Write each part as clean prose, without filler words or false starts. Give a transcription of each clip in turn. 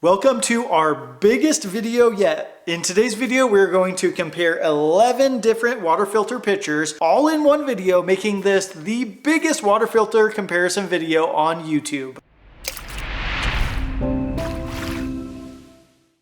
Welcome to our biggest video yet. In today's video, we're going to compare 11 different water filter pictures all in one video, making this the biggest water filter comparison video on YouTube.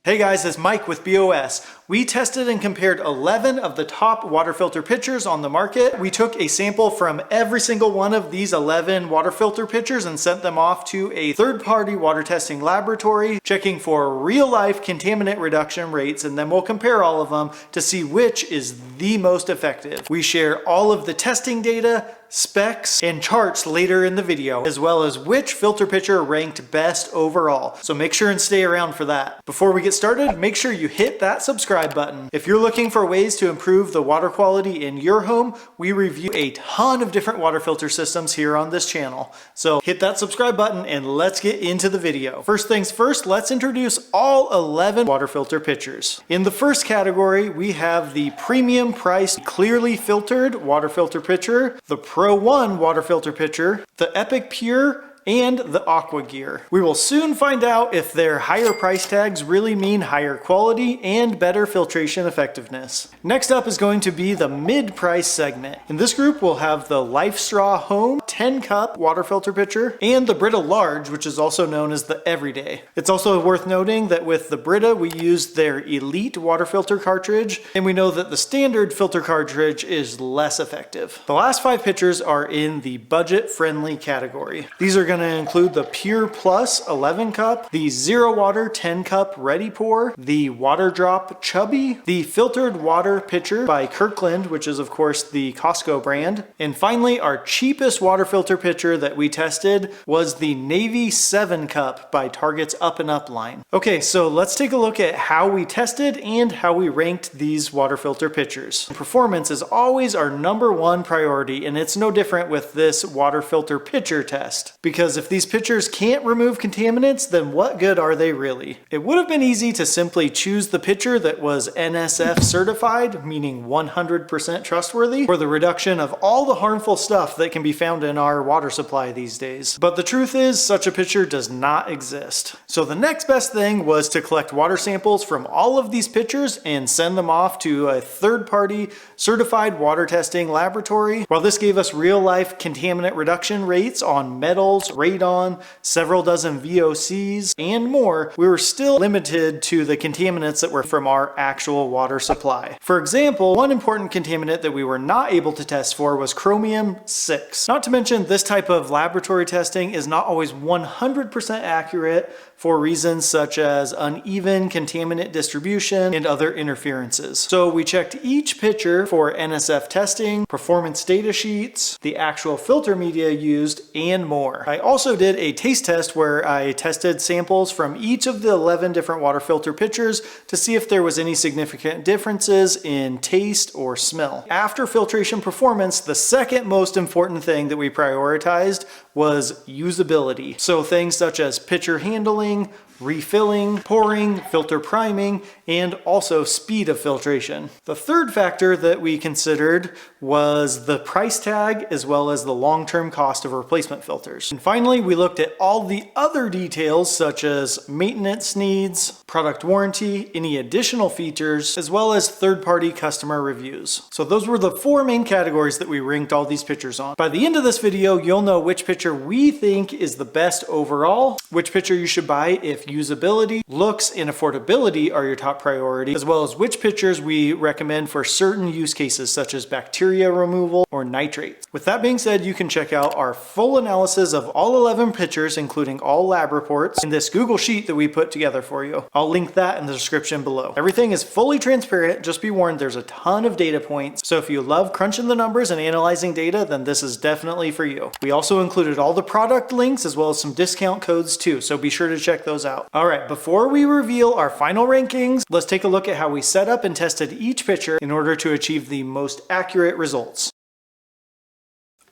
Hey guys, it's Mike with BOS. We tested and compared 11 of the top water filter pitchers on the market. We took a sample from every single one of these 11 water filter pitchers and sent them off to a third-party water testing laboratory, checking for real-life contaminant reduction rates, and then we'll compare all of them to see which is the most effective. We share all of the testing data, specs, and charts later in the video, as well as which filter pitcher ranked best overall. So make sure and stay around for that. Before we get started, make sure you hit that subscribe button. If you're looking for ways to improve the water quality in your home, we review a ton of different water filter systems here on this channel. So hit that subscribe button and let's get into the video. First things first, let's introduce all 11 water filter pitchers. In the first category, we have the premium priced clearly filtered water filter pitcher, the proone water filter pitcher, the Epic Pure, and the Aqua Gear. We will soon find out if their higher price tags really mean higher quality and better filtration effectiveness. Next up is going to be the mid-price segment. In this group, we'll have the LifeStraw Home 10-cup water filter pitcher and the Brita Large, which is also known as the Everyday. It's also worth noting that with the Brita, we used their Elite water filter cartridge, and we know that the standard filter cartridge is less effective. The last 5 pitchers are in the budget-friendly category. These are going to include the Pure Plus 11 cup, the ZeroWater 10 cup Ready Pour, the Waterdrop Chubby, the Filtered Water Pitcher by Kirkland, which is of course the Costco brand, and finally our cheapest water filter pitcher that we tested was the Navy 7 cup by Target's Up and Up line. Okay, so let's take a look at how we tested and how we ranked these water filter pitchers. Performance is always our #1 priority, and it's no different with this water filter pitcher test, because if these pitchers can't remove contaminants, then what good are they really? It would have been easy to simply choose the pitcher that was NSF certified, meaning 100% trustworthy, for the reduction of all the harmful stuff that can be found in our water supply these days. But the truth is, such a pitcher does not exist. So the next best thing was to collect water samples from all of these pitchers and send them off to a third-party certified water testing laboratory. While this gave us real-life contaminant reduction rates on metals, radon, several dozen VOCs, and more, we were still limited to the contaminants that were from our actual water supply. For example, one important contaminant that we were not able to test for was chromium-6. Not to mention, this type of laboratory testing is not always 100% accurate for reasons such as uneven contaminant distribution and other interferences. So we checked each pitcher for NSF testing, performance data sheets, the actual filter media used, and more. I also did a taste test where I tested samples from each of the 11 different water filter pitchers to see if there was any significant differences in taste or smell. After filtration performance, the second most important thing that we prioritized was usability. So things such as pitcher handling, refilling, pouring, filter priming, and also speed of filtration. The third factor that we considered was the price tag as well as the long-term cost of replacement filters. And finally, we looked at all the other details such as maintenance needs, product warranty, any additional features, as well as third-party customer reviews. So those were the 4 main categories that we ranked all these pitchers on. By the end of this video, you'll know which pitcher we think is the best overall, which pitcher you should buy if usability, looks, and affordability are your top priority, as well as which pitchers we recommend for certain use cases such as bacteria removal or nitrates. With that being said, you can check out our full analysis of all 11 pitchers, including all lab reports, in this Google Sheet that we put together for you. I'll link that in the description below. Everything is fully transparent, just be warned there's a ton of data points, so if you love crunching the numbers and analyzing data, then this is definitely for you. We also included all the product links as well as some discount codes too, so be sure to check those out. All right, before we reveal our final rankings, let's take a look at how we set up and tested each pitcher in order to achieve the most accurate results.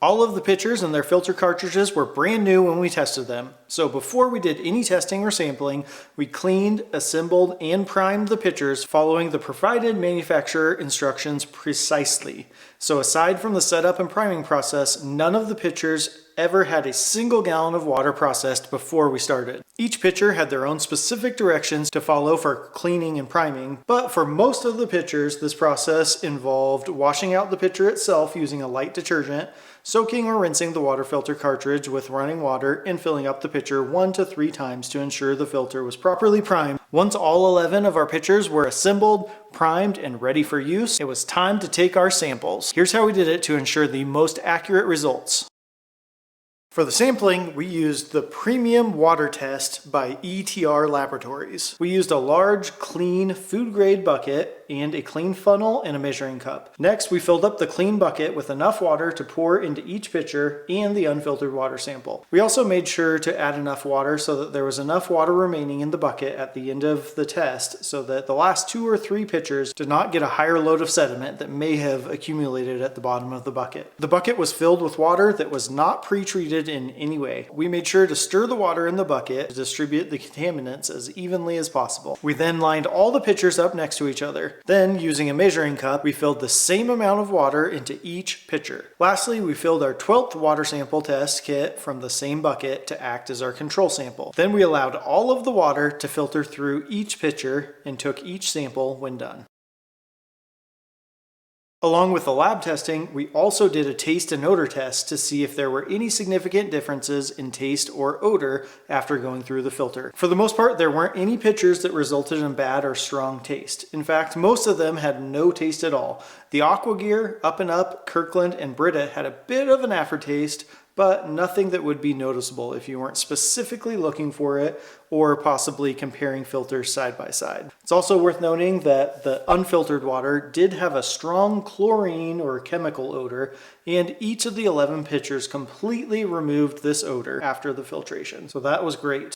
All of the pitchers and their filter cartridges were brand new when we tested them. So before we did any testing or sampling, we cleaned, assembled, and primed the pitchers following the provided manufacturer instructions precisely. So aside from the setup and priming process, none of the pitchers ever had a single gallon of water processed before we started. Each pitcher had their own specific directions to follow for cleaning and priming, but for most of the pitchers, this process involved washing out the pitcher itself using a light detergent, soaking or rinsing the water filter cartridge with running water, and filling up the pitcher 1 to 3 times to ensure the filter was properly primed. Once all 11 of our pitchers were assembled, primed, and ready for use, it was time to take our samples. Here's how we did it to ensure the most accurate results. For the sampling, we used the Premium Water Test by ETR Laboratories. We used a large, clean, food-grade bucket and a clean funnel and a measuring cup. Next, we filled up the clean bucket with enough water to pour into each pitcher and the unfiltered water sample. We also made sure to add enough water so that there was enough water remaining in the bucket at the end of the test so that the last 2 or 3 pitchers did not get a higher load of sediment that may have accumulated at the bottom of the bucket. The bucket was filled with water that was not pre-treated in any way. We made sure to stir the water in the bucket to distribute the contaminants as evenly as possible. We then lined all the pitchers up next to each other. Then, using a measuring cup, we filled the same amount of water into each pitcher. Lastly, we filled our 12th water sample test kit from the same bucket to act as our control sample. Then we allowed all of the water to filter through each pitcher and took each sample when done. Along with the lab testing, we also did a taste and odor test to see if there were any significant differences in taste or odor after going through the filter. For the most part, there weren't any pitchers that resulted in bad or strong taste. In fact, most of them had no taste at all. The Aqua Gear, Up and Up, Kirkland, and Brita had a bit of an aftertaste, but nothing that would be noticeable if you weren't specifically looking for it or possibly comparing filters side by side. It's also worth noting that the unfiltered water did have a strong chlorine or chemical odor, and each of the 11 pitchers completely removed this odor after the filtration. So that was great.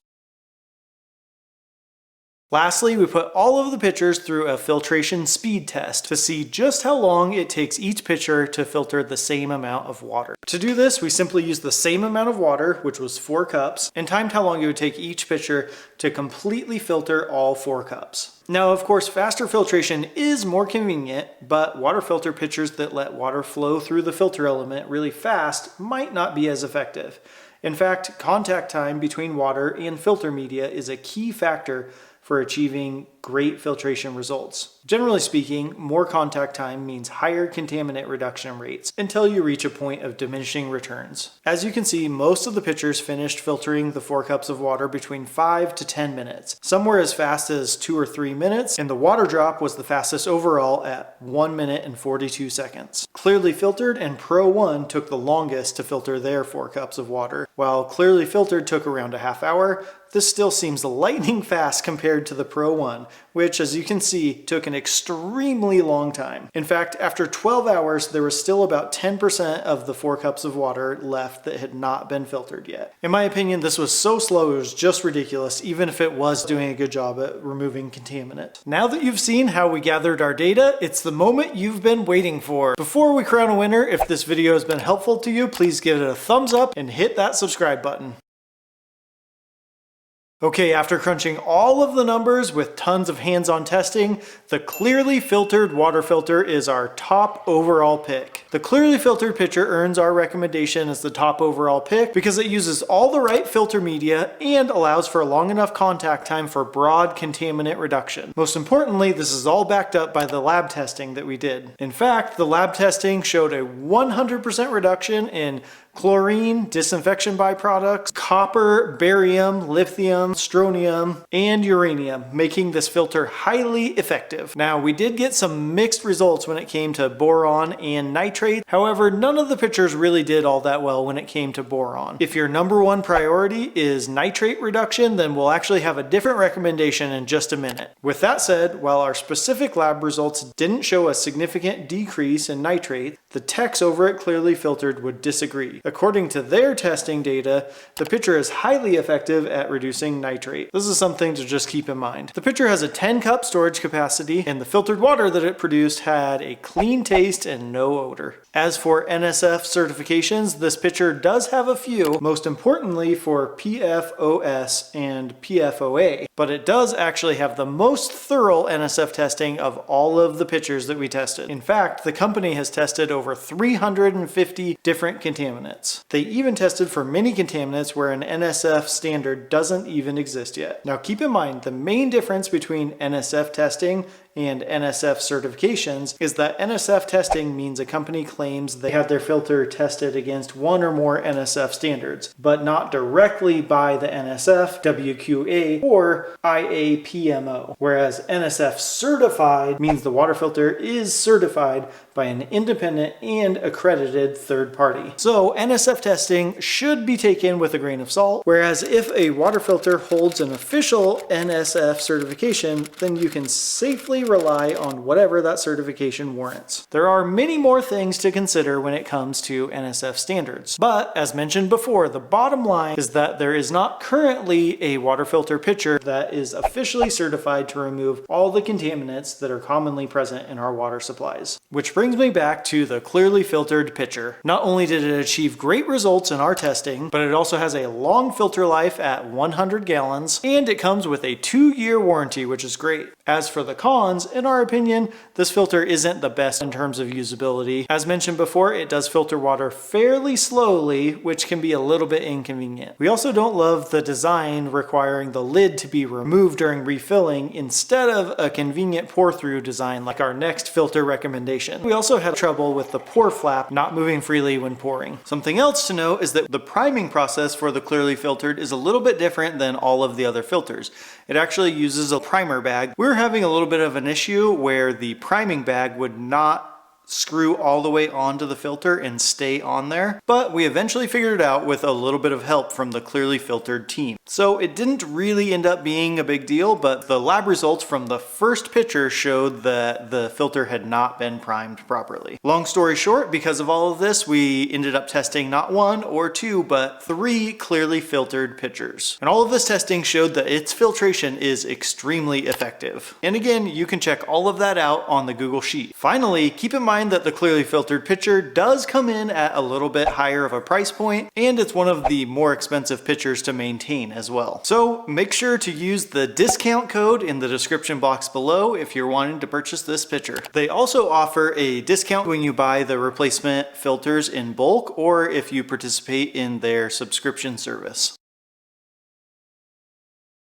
Lastly, we put all of the pitchers through a filtration speed test to see just how long it takes each pitcher to filter the same amount of water. To do this, we simply used the same amount of water, which was 4 cups, and timed how long it would take each pitcher to completely filter all 4 cups. Now, of course, faster filtration is more convenient, but water filter pitchers that let water flow through the filter element really fast might not be as effective. In fact, contact time between water and filter media is a key factor for achieving great filtration results. Generally speaking, more contact time means higher contaminant reduction rates until you reach a point of diminishing returns. As you can see, most of the pitchers finished filtering the 4 cups of water between 5 to 10 minutes. Some were as fast as 2 or 3 minutes, and the Waterdrop was the fastest overall at 1 minute and 42 seconds. Clearly Filtered and proone took the longest to filter their 4 cups of water. While Clearly Filtered took around a half hour, this still seems lightning fast compared to the proone, which, as you can see, took an extremely long time. In fact, after 12 hours, there was still about 10% of the 4 cups of water left that had not been filtered yet. In my opinion, this was so slow it was just ridiculous, even if it was doing a good job at removing contaminant. Now that you've seen how we gathered our data, it's the moment you've been waiting for. Before we crown a winner, if this video has been helpful to you, please give it a thumbs up and hit that subscribe button. Okay, after crunching all of the numbers with tons of hands-on testing, the Clearly Filtered water filter is our top overall pick. The Clearly Filtered pitcher earns our recommendation as the top overall pick because it uses all the right filter media and allows for a long enough contact time for broad contaminant reduction. Most importantly, this is all backed up by the lab testing that we did. In fact, the lab testing showed a 100% reduction in chlorine, disinfection byproducts, copper, barium, lithium, strontium, and uranium, making this filter highly effective. Now, we did get some mixed results when it came to boron and nitrate. However, none of the pitchers really did all that well when it came to boron. If your #1 priority is nitrate reduction, then we'll actually have a different recommendation in just a minute. With that said, while our specific lab results didn't show a significant decrease in nitrate, the techs over at Clearly Filtered would disagree. According to their testing data, the pitcher is highly effective at reducing nitrate. This is something to just keep in mind. The pitcher has a 10-cup storage capacity, and the filtered water that it produced had a clean taste and no odor. As for NSF certifications, this pitcher does have a few, most importantly for PFOS and PFOA. but it does actually have the most thorough NSF testing of all of the pitchers that we tested. In fact, the company has tested over 350 different contaminants. They even tested for many contaminants where an NSF standard doesn't even exist yet. Now keep in mind, the main difference between NSF testing and NSF certifications is that NSF testing means a company claims they have their filter tested against one or more NSF standards, but not directly by the NSF, WQA, or IAPMO. Whereas NSF certified means the water filter is certified by an independent and accredited third party. So NSF testing should be taken with a grain of salt, whereas if a water filter holds an official NSF certification, then you can safely rely on whatever that certification warrants. There are many more things to consider when it comes to NSF standards, but as mentioned before, the bottom line is that there is not currently a water filter pitcher that is officially certified to remove all the contaminants that are commonly present in our water supplies. Which brings me back to the clearly filtered pitcher. Not only did it achieve great results in our testing, but it also has a long filter life at 100 gallons, and it comes with a 2-year warranty, which is great. As for the cons, in our opinion, this filter isn't the best in terms of usability. As mentioned before, it does filter water fairly slowly, which can be a little bit inconvenient. We also don't love the design requiring the lid to be removed during refilling instead of a convenient pour-through design like our next filter recommendation. We also had trouble with the pour flap not moving freely when pouring. Something else to note is that the priming process for the clearly filtered is a little bit different than all of the other filters. It actually uses a primer bag. We're having a little bit of an issue where the priming bag would not screw all the way onto the filter and stay on there, but we eventually figured it out with a little bit of help from the clearly filtered team. So it didn't really end up being a big deal, but the lab results from the first pitcher showed that the filter had not been primed properly. Long story short, because of all of this, we ended up testing not 1 or 2, but 3 clearly filtered pitchers. And all of this testing showed that its filtration is extremely effective. And again, you can check all of that out on the Google Sheet. Finally, keep in mind that the clearly filtered pitcher does come in at a little bit higher of a price point, and it's one of the more expensive pitchers to maintain as well. So make sure to use the discount code in the description box below if you're wanting to purchase this pitcher. They also offer a discount when you buy the replacement filters in bulk or if you participate in their subscription service.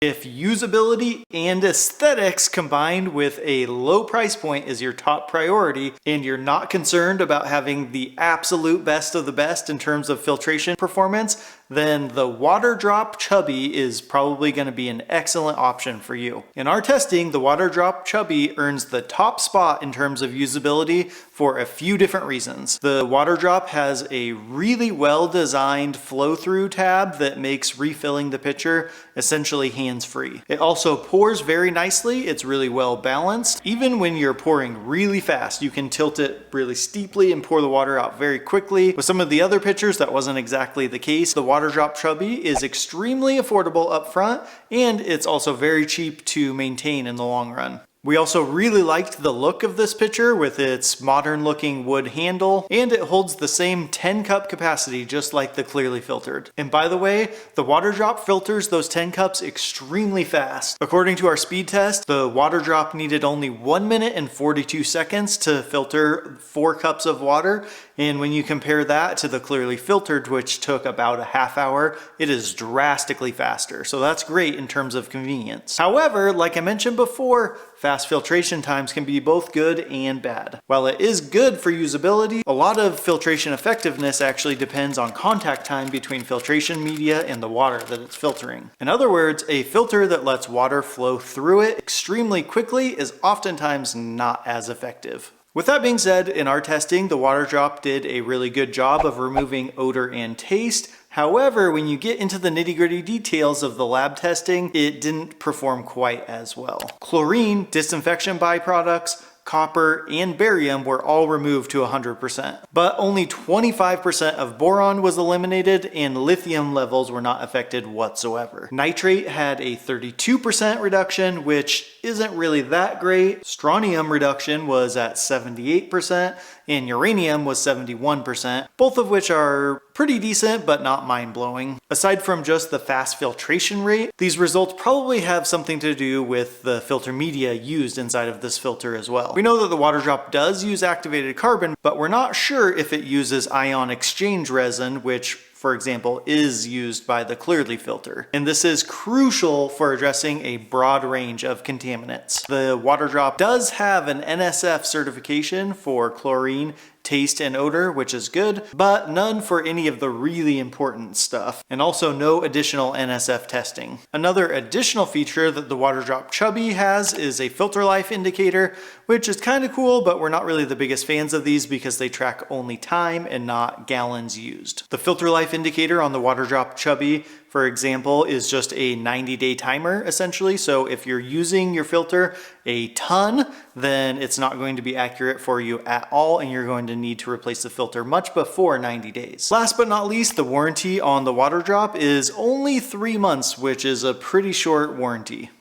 If usability and aesthetics combined with a low price point is your top priority and you're not concerned about having the absolute best of the best in terms of filtration performance, then the Waterdrop Chubby is probably going to be an excellent option for you. In our testing, the Waterdrop Chubby earns the top spot in terms of usability for a few different reasons. The Waterdrop has a really well-designed flow-through tab that makes refilling the pitcher essentially hands-free. It also pours very nicely. It's really well balanced. Even when you're pouring really fast, you can tilt it really steeply and pour the water out very quickly. With some of the other pitchers, that wasn't exactly the case. The Waterdrop Chubby is extremely affordable up front, and it's also very cheap to maintain in the long run. We also really liked the look of this pitcher with its modern looking wood handle, and it holds the same 10 cup capacity just like the clearly filtered. And by the way, the Waterdrop filters those 10 cups extremely fast. According to our speed test, the Waterdrop needed only 1 minute and 42 seconds to filter 4 cups of water, and when you compare that to the clearly filtered, which took about a half hour, it is drastically faster. So that's great in terms of convenience. However, like I mentioned before, fast filtration times can be both good and bad. While it is good for usability, a lot of filtration effectiveness actually depends on contact time between filtration media and the water that it's filtering. In other words, a filter that lets water flow through it extremely quickly is oftentimes not as effective. With that being said, in our testing, the Waterdrop did a really good job of removing odor and taste. However, when you get into the nitty-gritty details of the lab testing, it didn't perform quite as well. Chlorine, disinfection byproducts, copper, and barium were all removed to 100%. But only 25% of boron was eliminated and lithium levels were not affected whatsoever. Nitrate had a 32% reduction, which isn't really that great. Strontium reduction was at 78%, and uranium was 71%, both of which are pretty decent but not mind-blowing. Aside from just the fast filtration rate, these results probably have something to do with the filter media used inside of this filter as well. We know that the Waterdrop does use activated carbon, but we're not sure if it uses ion exchange resin, which for example, is used by the Clearly filter. And this is crucial for addressing a broad range of contaminants. The Waterdrop does have an NSF certification for chlorine, taste, and odor, which is good, but none for any of the really important stuff, and also no additional NSF testing. Another additional feature that the Waterdrop Chubby has is a filter life indicator, which is kind of cool, but we're not really the biggest fans of these because they track only time and not gallons used. The filter life indicator on the Waterdrop Chubby, for example, is just a 90-day timer essentially. So if you're using your filter a ton, then it's not going to be accurate for you at all, and you're going to need to replace the filter much before 90 days. Last but not least, the warranty on the Waterdrop is only 3 months, which is a pretty short warranty.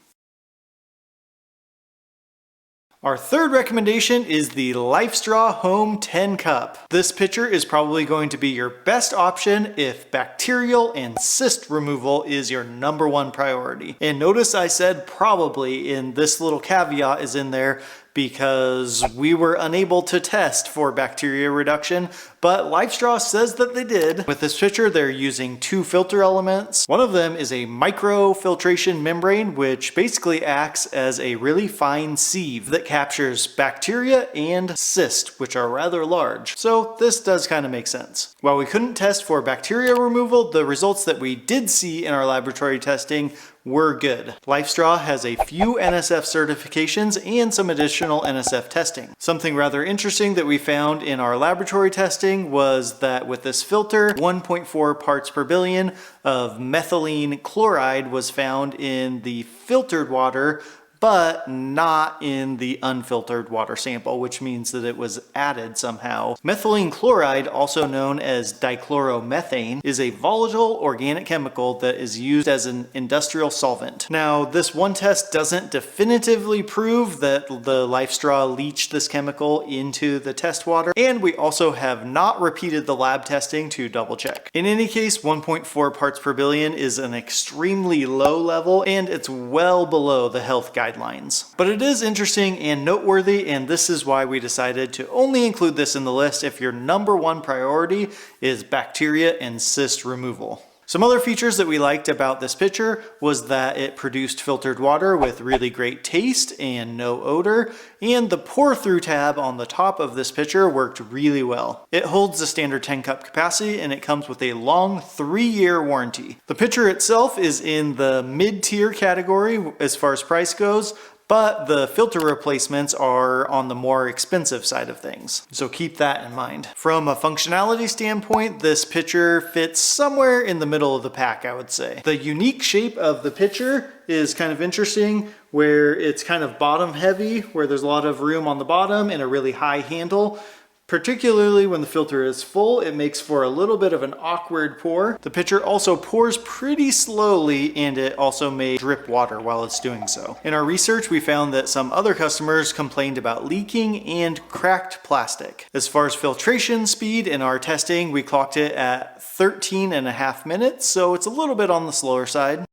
Our third recommendation is the LifeStraw Home 10 Cup. This pitcher is probably going to be your best option if bacterial and cyst removal is your #1 priority. And notice I said probably, and this little caveat is in there because we were unable to test for bacteria reduction, but LifeStraw says that they did. With this pitcher, they're using 2 filter elements. One of them is a micro filtration membrane, which basically acts as a really fine sieve that captures bacteria and cyst, which are rather large. So this does kind of make sense. While we couldn't test for bacteria removal, the results that we did see in our laboratory testing were good. LifeStraw has a few NSF certifications and some additional NSF testing. Something rather interesting that we found in our laboratory testing was that with this filter, 1.4 parts per billion of methylene chloride was found in the filtered water, but not in the unfiltered water sample, which means that it was added somehow. Methylene chloride, also known as dichloromethane, is a volatile organic chemical that is used as an industrial solvent. Now, this one test doesn't definitively prove that the LifeStraw leached this chemical into the test water, and we also have not repeated the lab testing to double check. In any case, 1.4 parts per billion is an extremely low level, and it's well below the health guidelines. But it is interesting and noteworthy, and this is why we decided to only include this in the list if your #1 priority is bacteria and cyst removal. Some other features that we liked about this pitcher was that it produced filtered water with really great taste and no odor, and the pour through tab on the top of this pitcher worked really well. It holds the standard 10 cup capacity, and it comes with a long 3-year warranty. The pitcher itself is in the mid-tier category as far as price goes, but the filter replacements are on the more expensive side of things. So keep that in mind. From a functionality standpoint, this pitcher fits somewhere in the middle of the pack, I would say. The unique shape of the pitcher is kind of interesting, where it's kind of bottom heavy, where there's a lot of room on the bottom and a really high handle. Particularly when the filter is full, it makes for a little bit of an awkward pour. The pitcher also pours pretty slowly, and it also may drip water while it's doing so. In our research, we found that some other customers complained about leaking and cracked plastic. As far as filtration speed, in our testing, we clocked it at 13.5 minutes, so it's a little bit on the slower side.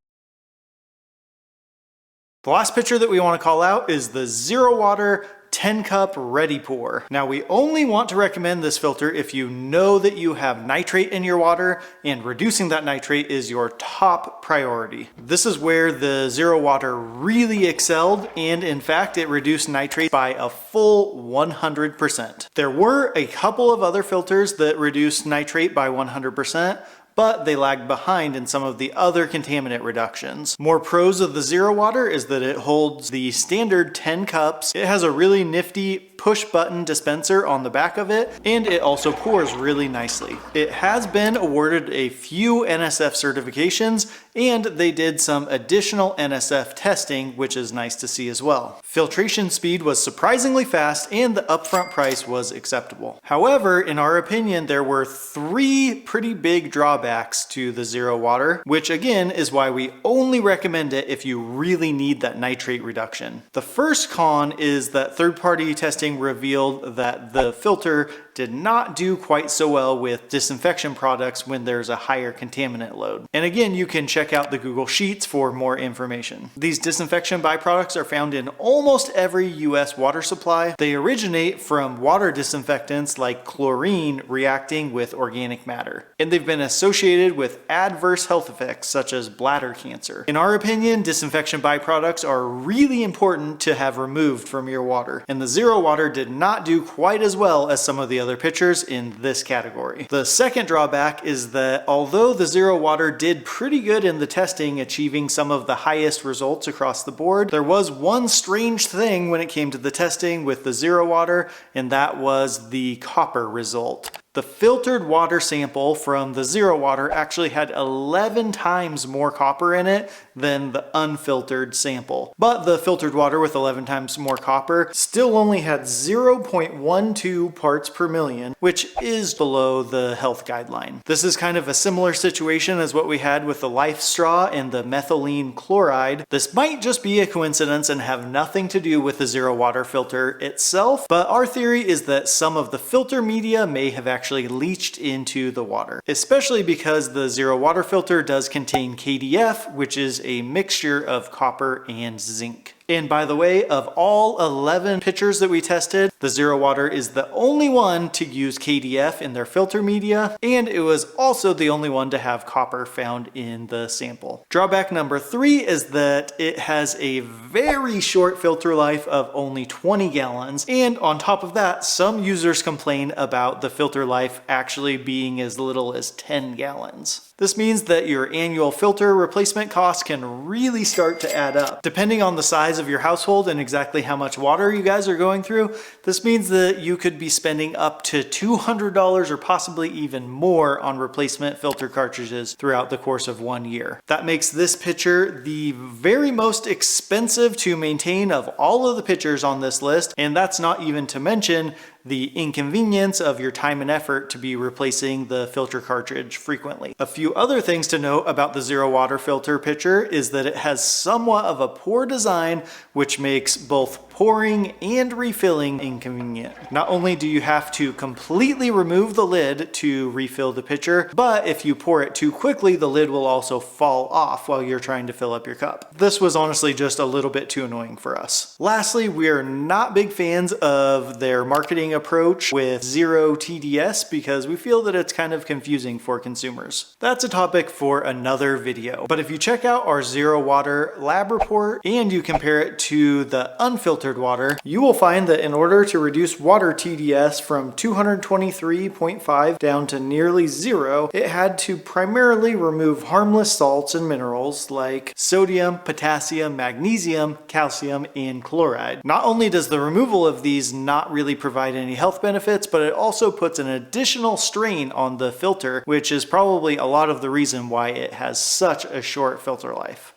The last pitcher that we want to call out is the ZeroWater 10 cup ready pour. Now, we only want to recommend this filter if you know that you have nitrate in your water and reducing that nitrate is your top priority. This is where the ZeroWater really excelled, and in fact it reduced nitrate by a full 100%. There were a couple of other filters that reduced nitrate by 100%, but they lagged behind in some of the other contaminant reductions. More pros of the ZeroWater is that it holds the standard 10 cups. It has a really nifty push button dispenser on the back of it, and it also pours really nicely. It has been awarded a few NSF certifications, and they did some additional NSF testing, which is nice to see as well. Filtration speed was surprisingly fast, and the upfront price was acceptable. However, in our opinion, there were 3 pretty big drawbacks to the ZeroWater, which again is why we only recommend it if you really need that nitrate reduction. The first con is that third-party testing testing revealed that the filter did not do quite so well with disinfection products when there's a higher contaminant load. And again, you can check out the Google Sheets for more information. These disinfection byproducts are found in almost every US water supply. They originate from water disinfectants like chlorine reacting with organic matter. And they've been associated with adverse health effects such as bladder cancer. In our opinion, disinfection byproducts are really important to have removed from your water. And the ZeroWater did not do quite as well as some of the other pitchers in this category. The second drawback is that although the ZeroWater did pretty good in the testing, achieving some of the highest results across the board, there was one strange thing when it came to the testing with the ZeroWater, and that was the copper result. The filtered water sample from the ZeroWater actually had 11 times more copper in it than the unfiltered sample. But the filtered water with 11 times more copper still only had 0.12 parts per million, which is below the health guideline. This is kind of a similar situation as what we had with the LifeStraw and the methylene chloride. This might just be a coincidence and have nothing to do with the ZeroWater filter itself, but our theory is that some of the filter media may have actually leached into the water, especially because the ZeroWater filter does contain KDF, which is a mixture of copper and zinc. And by the way, of all 11 pitchers that we tested, the ZeroWater is the only one to use KDF in their filter media, and it was also the only one to have copper found in the sample. Drawback number 3 is that it has a very short filter life of only 20 gallons, and on top of that, some users complain about the filter life actually being as little as 10 gallons. This means that your annual filter replacement costs can really start to add up. Depending on the size of your household and exactly how much water you guys are going through, this means that you could be spending up to $200 or possibly even more on replacement filter cartridges throughout the course of 1 year. That makes this pitcher the very most expensive to maintain of all of the pitchers on this list, and that's not even to mention the inconvenience of your time and effort to be replacing the filter cartridge frequently. A few other things to note about the ZeroWater filter pitcher is that it has somewhat of a poor design, which makes both pouring and refilling inconvenient. Not only do you have to completely remove the lid to refill the pitcher, but if you pour it too quickly, the lid will also fall off while you're trying to fill up your cup. This was honestly just a little bit too annoying for us. Lastly, we are not big fans of their marketing approach with zero TDS because we feel that it's kind of confusing for consumers. That's a topic for another video. But if you check out our ZeroWater lab report and you compare it to the unfiltered water, you will find that in order to reduce water TDS from 223.5 down to nearly 0, it had to primarily remove harmless salts and minerals like sodium, potassium, magnesium, calcium, and chloride. Not only does the removal of these not really provide any health benefits, but it also puts an additional strain on the filter, which is probably a lot of the reason why it has such a short filter life.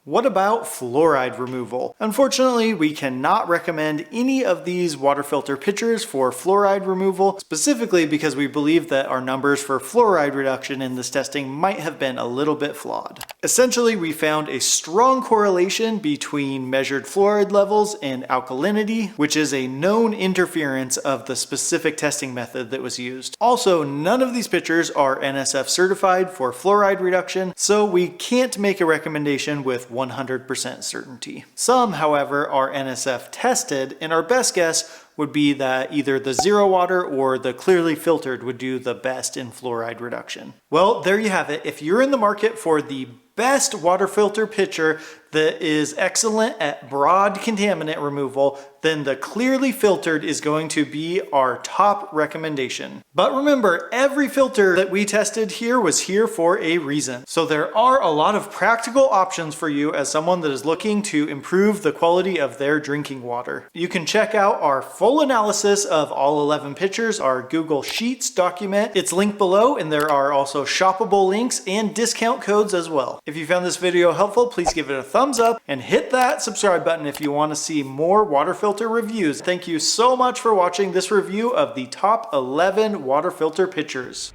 What about fluoride removal? Unfortunately, we cannot recommend any of these water filter pitchers for fluoride removal, specifically because we believe that our numbers for fluoride reduction in this testing might have been a little bit flawed. Essentially, we found a strong correlation between measured fluoride levels and alkalinity, which is a known interference of the specific testing method that was used. Also, none of these pitchers are NSF certified for fluoride reduction, so we can't make a recommendation with 100% certainty. Some, however, are NSF tested, and our best guess would be that either the ZeroWater or the clearly filtered would do the best in fluoride reduction. Well, there you have it. If you're in the market for the best water filter pitcher that is excellent at broad contaminant removal, then the clearly filtered is going to be our top recommendation. But remember, every filter that we tested here was here for a reason. So there are a lot of practical options for you as someone that is looking to improve the quality of their drinking water. You can check out our full analysis of all 11 pitchers, our Google Sheets document. It's linked below, and there are also shoppable links and discount codes as well. If you found this video helpful, please give it a thumbs up and hit that subscribe button if you want to see more water filter reviews. Thank you so much for watching this review of the top 11 water filter pitchers.